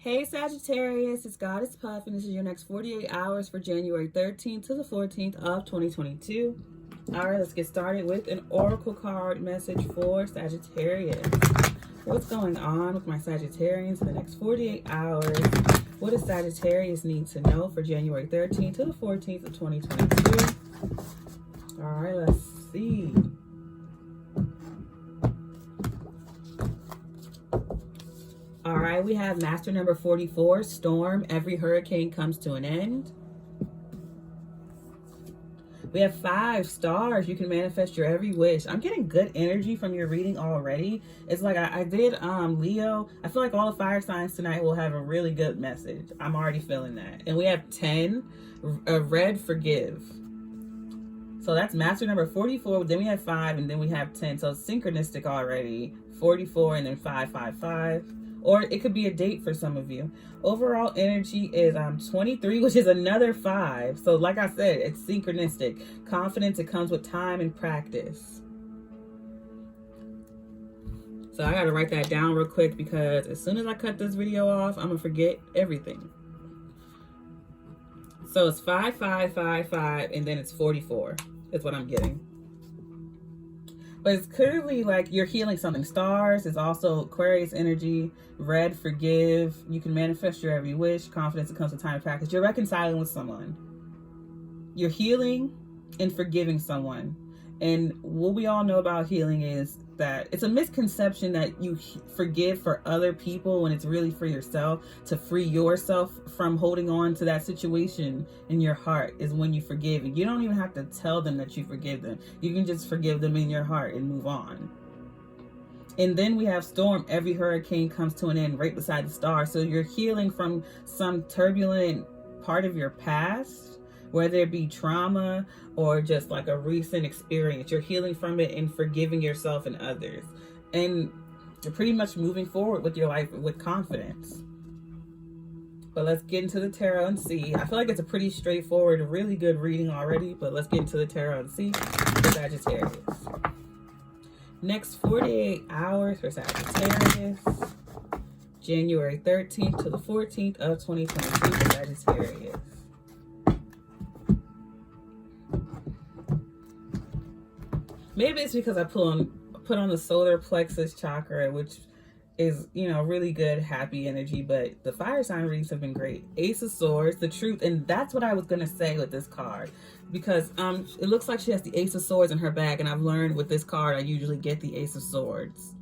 Hey Sagittarius, it's Goddess Puff, and this is your next 48 hours for January 13th to the 14th of 2022. All right, let's get started with an oracle card message for Sagittarius. What's going on with my Sagittarians in the next 48 hours? What does Sagittarius need to know for January 13th to the 14th of 2022? All right, let's see. All right, we have master number 44, storm. Every hurricane comes to an end. We have 5 stars. You can manifest your every wish. I'm getting good energy from your reading already. It's like I did Leo. I feel like all the fire signs tonight will have a really good message. I'm already feeling that. And we have 10, red, forgive. So that's master number 44. Then we have 5, and then we have 10. So it's synchronistic already. 44 and then 555. Or it could be a date for some of you. Overall energy is 23, which is another 5. So like I said, it's synchronistic. Confidence, it comes with time and practice. So I got to write that down real quick because as soon as I cut this video off, I'm going to forget everything. So it's 5555 and then it's 44 is what I'm getting. But it's clearly like you're healing something. Stars is also Aquarius energy. Red, forgive. You can manifest your every wish. Confidence, it comes with time and practice. You're reconciling with someone. You're healing and forgiving someone. And what we all know about healing is that it's a misconception that you forgive for other people when it's really for yourself. To free yourself from holding on to that situation in your heart is when you forgive. And you don't even have to tell them that you forgive them. You can just forgive them in your heart and move on. And then we have storm. Every hurricane comes to an end right beside the star. So you're healing from some turbulent part of your past, whether it be trauma or just like a recent experience. You're healing from it and forgiving yourself and others. And you're pretty much moving forward with your life with confidence. But let's get into the tarot and see. I feel like it's a pretty straightforward, really good reading already, but let's get into the tarot and see for Sagittarius. Next 48 hours for Sagittarius. January 13th to the 14th of 2022 for Sagittarius. Maybe it's because I put on the solar plexus chakra, which is, you know, really good, happy energy. But the fire sign readings have been great. Ace of Swords, the truth. And that's what I was going to say with this card. Because it looks like she has the Ace of Swords in her bag. And I've learned with this card, I usually get the Ace of Swords.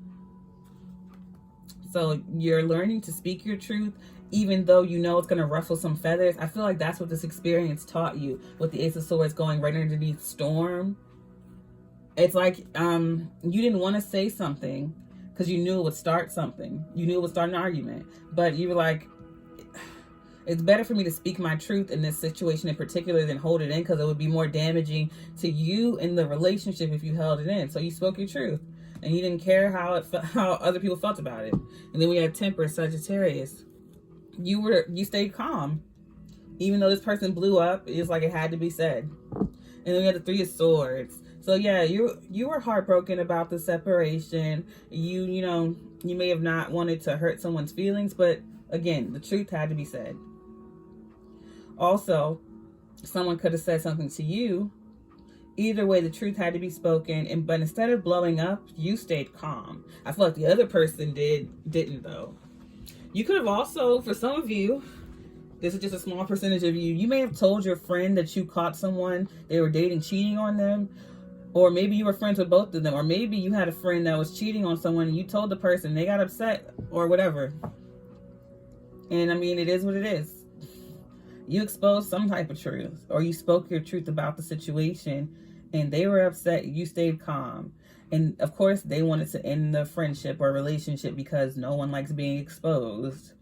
So you're learning to speak your truth, even though you know it's going to ruffle some feathers. I feel like that's what this experience taught you with the Ace of Swords going right underneath storm. It's like you didn't want to say something because you knew it would start something. You knew it would start an argument. But you were like, it's better for me to speak my truth in this situation in particular than hold it in, because it would be more damaging to you in the relationship if you held it in. So you spoke your truth. And you didn't care how other people felt about it. And then we had Temperance, Sagittarius. You stayed calm. Even though this person blew up, it's like it had to be said. And then we had the Three of Swords. So yeah, you were heartbroken about the separation. You know, you may have not wanted to hurt someone's feelings, but again, the truth had to be said. Also, someone could have said something to you. Either way, the truth had to be spoken. But instead of blowing up, you stayed calm. I feel like the other person didn't though. You could have also, for some of you, this is just a small percentage of you, you may have told your friend that you caught someone they were dating cheating on them. Or maybe you were friends with both of them. Or maybe you had a friend that was cheating on someone and you told the person, they got upset or whatever. And I mean, it is what it is. You exposed some type of truth, or you spoke your truth about the situation and they were upset. You stayed calm. And of course, they wanted to end the friendship or relationship because no one likes being exposed.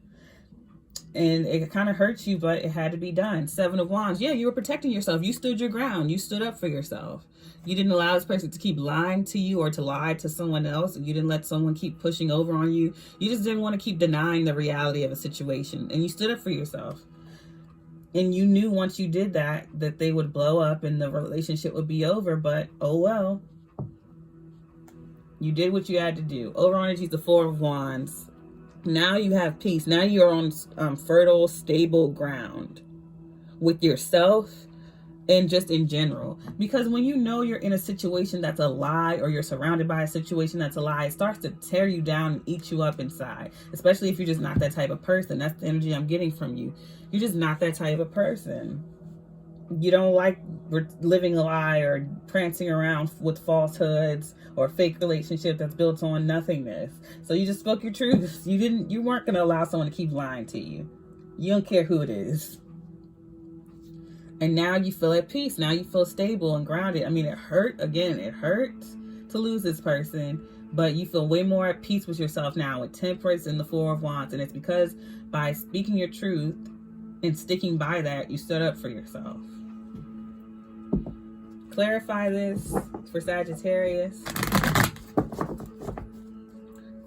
And it kind of hurts you, but it had to be done. 7 of Wands. Yeah, you were protecting yourself. You stood your ground. You stood up for yourself. You didn't allow this person to keep lying to you or to lie to someone else. You didn't let someone keep pushing over on you. You just didn't want to keep denying the reality of a situation. And you stood up for yourself. And you knew once you did that they would blow up and the relationship would be over. But, oh well. You did what you had to do. Overall energy is the 4 of Wands. Now you have peace. Now you're on fertile, stable ground with yourself and just in general. Because when you know you're in a situation that's a lie, or you're surrounded by a situation that's a lie, it starts to tear you down and eat you up inside. Especially if you're just not that type of person. That's the energy I'm getting from you. You're just not that type of person. You don't like living a lie or prancing around with falsehoods or fake relationship that's built on nothingness. So you just spoke your truth. You weren't going to allow someone to keep lying to you. You don't care who it is. And now you feel at peace. Now you feel stable and grounded. I mean, it hurt. Again, it hurts to lose this person, but you feel way more at peace with yourself now with Temperance and the Four of Wands. And it's because by speaking your truth and sticking by that, you stood up for yourself. Clarify this for Sagittarius.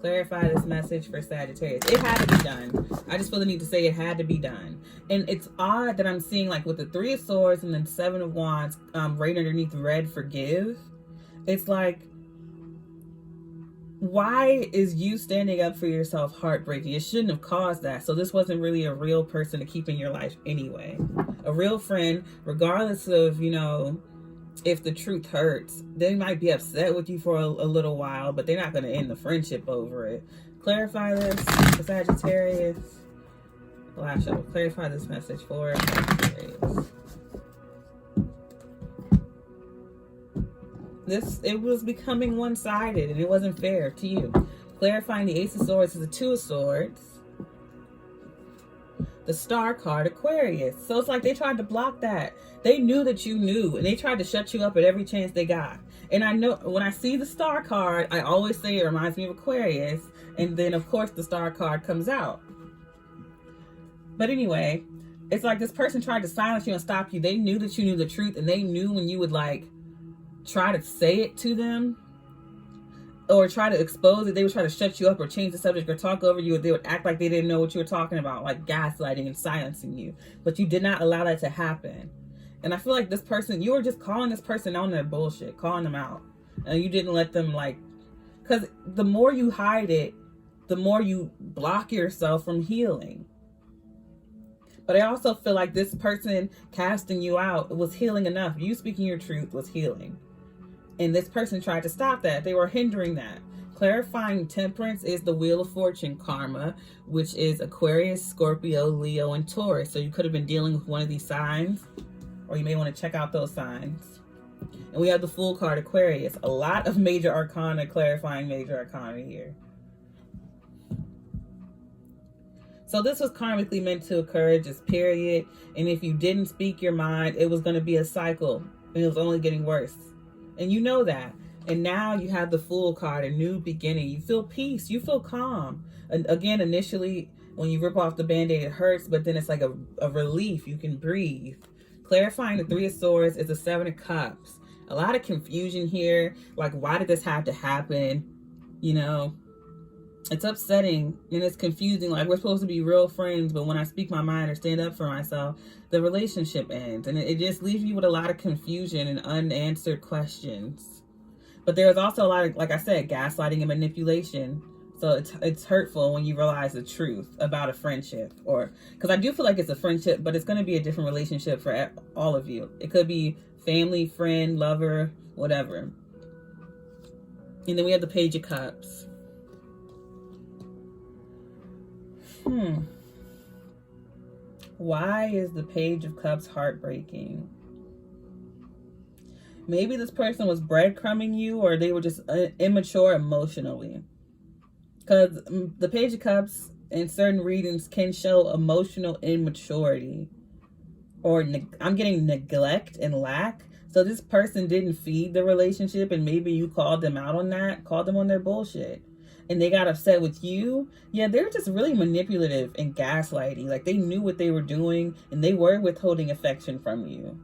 Clarify this message for Sagittarius. It had to be done. I just feel the need to say it had to be done. And it's odd that I'm seeing, like, with the Three of Swords and then Seven of Wands right underneath red, forgive. It's like, why is you standing up for yourself heartbreaking? It shouldn't have caused that. So this wasn't really a real person to keep in your life anyway. A real friend, regardless of, you know, if the truth hurts, they might be upset with you for a little while, but they're not going to end the friendship over it. Clarify this for Sagittarius. Flash up. Clarify this message for Sagittarius. It was becoming one-sided and it wasn't fair to you. Clarifying the Ace of Swords is the Two of Swords. The Star card, Aquarius. So it's like they tried to block that. They knew that you knew, and they tried to shut you up at every chance they got. And I know when I see the Star card, I always say it reminds me of Aquarius. And then, of course, the Star card comes out. But anyway, it's like this person tried to silence you and stop you. They knew that you knew the truth, and they knew when you would, like, try to say it to them or try to expose it, they would try to shut you up or change the subject or talk over you. They would act like they didn't know what you were talking about, like gaslighting and silencing you. But you did not allow that to happen. And I feel like this person, you were just calling this person on their bullshit, calling them out. And you didn't let them, like, because the more you hide it, the more you block yourself from healing. But I also feel like this person casting you out was healing enough. You speaking your truth was healing. And this person tried to stop that. They were hindering that. Clarifying Temperance is the Wheel of Fortune karma, which is Aquarius, Scorpio, Leo, and Taurus. So you could have been dealing with one of these signs, or you may want to check out those signs. And we have the Fool card, Aquarius. A lot of major arcana, clarifying major arcana here. So this was karmically meant to occur, just period. And if you didn't speak your mind, it was going to be a cycle. And it was only getting worse. And you know that. And now you have the Fool card, a new beginning. You feel peace. You feel calm. And again, initially, when you rip off the Band-Aid, it hurts. But then it's like a relief. You can breathe. Clarifying the Three of Swords is the Seven of Cups. A lot of confusion here. Like, why did this have to happen? You know, it's upsetting and it's confusing. Like, we're supposed to be real friends, but when I speak my mind or stand up for myself, the relationship ends. And it just leaves you with a lot of confusion and unanswered questions. But there's also a lot of, like I said, gaslighting and manipulation. So it's hurtful when you realize the truth about a friendship. Or, because I do feel like it's a friendship, but it's going to be a different relationship for all of you. It could be family, friend, lover, whatever. And then we have the Page of Cups. Why is the Page of Cups heartbreaking? Maybe this person was breadcrumbing you, or they were just immature emotionally. Because the Page of Cups in certain readings can show emotional immaturity. Or I'm getting neglect and lack. So this person didn't feed the relationship, and maybe you called them out on that, called them on their bullshit. And they got upset with you. Yeah, they're just really manipulative and gaslighty. Like, they knew what they were doing, and they were withholding affection from you.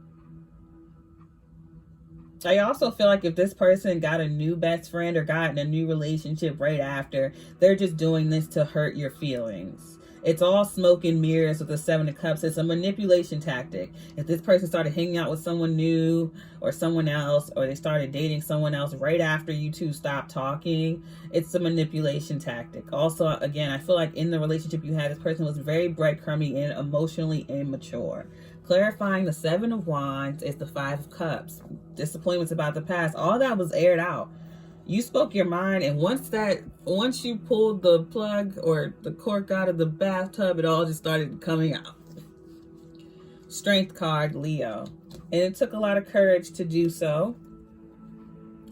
I also feel like if this person got a new best friend or got in a new relationship right after, they're just doing this to hurt your feelings. It's all smoke and mirrors with the Seven of Cups. It's a manipulation tactic. If this person started hanging out with someone new or someone else, or they started dating someone else right after you two stopped talking, it's a manipulation tactic. Also, again, I feel like in the relationship you had, this person was very breadcrumby and emotionally immature. Clarifying the Seven of Wands is the Five of Cups. Disappointments about the past. All that was aired out. You spoke your mind, and once you pulled the plug or the cork out of the bathtub, it all just started coming out. Strength card, Leo. And it took a lot of courage to do so.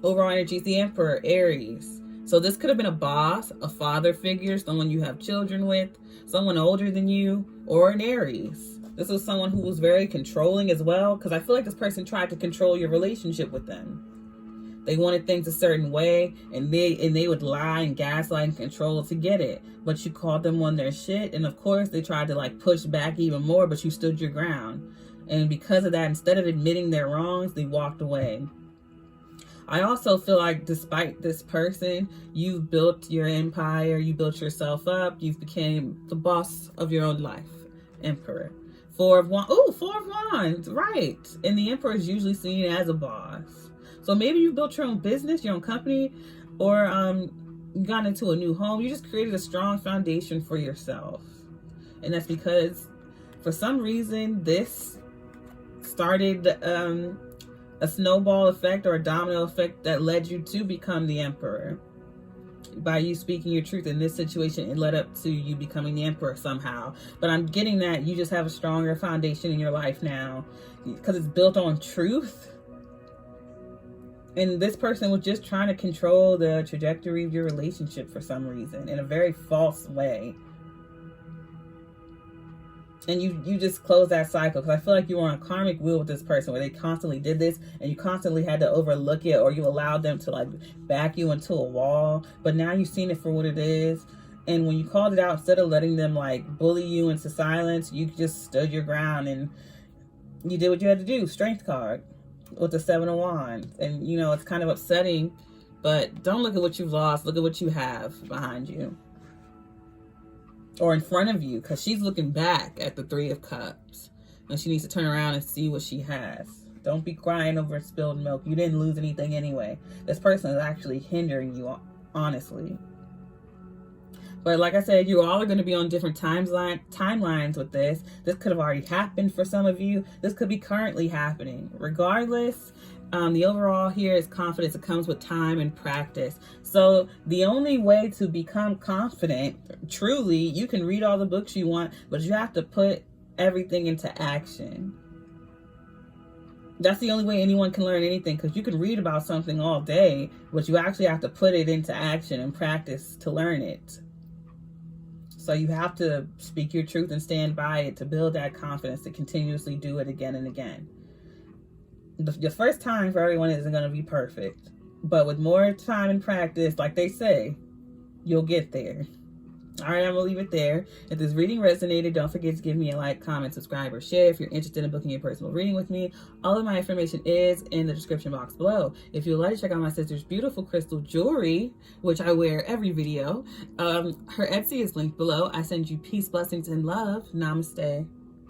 Overall energy is the Emperor, Aries. So this could have been a boss, a father figure, someone you have children with, someone older than you, or an Aries. This was someone who was very controlling as well, because I feel like this person tried to control your relationship with them. They wanted things a certain way, and they would lie and gaslight and control to get it. But you called them on their shit, and of course they tried to like push back even more, but you stood your ground. And because of that, instead of admitting their wrongs, they walked away. I also feel like despite this person, you've built your empire, you built yourself up, you've became the boss of your own life. Emperor. Four of Wands, right. And the Emperor is usually seen as a boss. So maybe you built your own business, your own company, or got into a new home. You just created a strong foundation for yourself. And that's because for some reason this started a snowball effect or a domino effect that led you to become the Emperor. By you speaking your truth in this situation, it led up to you becoming the Emperor somehow. But I'm getting that you just have a stronger foundation in your life now because it's built on truth. And this person was just trying to control the trajectory of your relationship for some reason in a very false way. And you just close that cycle, because I feel like you were on a karmic wheel with this person where they constantly did this and you constantly had to overlook it, or you allowed them to like back you into a wall. But now you've seen it for what it is. And when you called it out, instead of letting them like bully you into silence, you just stood your ground and you did what you had to do. Strength card with the Seven of Wands. And you know, it's kind of upsetting, but don't look at what you've lost. Look at what you have behind you or in front of you, because she's looking back at the Three of Cups and she needs to turn around and see what she has. Don't be crying over spilled milk. You didn't lose anything anyway. This person is actually hindering you, honestly. But like I said, you all are going to be on different timelines with this. This could have already happened for some of you. This could be currently happening. Regardless, the overall here is confidence. It comes with time and practice. So the only way to become confident, truly, you can read all the books you want, but you have to put everything into action. That's the only way anyone can learn anything, because you can read about something all day, but you actually have to put it into action and practice to learn it. So you have to speak your truth and stand by it to build that confidence to continuously do it again and again. The first time for everyone isn't going to be perfect, but with more time and practice, like they say, you'll get there. All right, I'm going to leave it there. If this reading resonated, don't forget to give me a like, comment, subscribe, or share. If you're interested in booking a personal reading with me, all of my information is in the description box below. If you'd like to check out my sister's beautiful crystal jewelry, which I wear every video, her Etsy is linked below. I send you peace, blessings, and love. Namaste.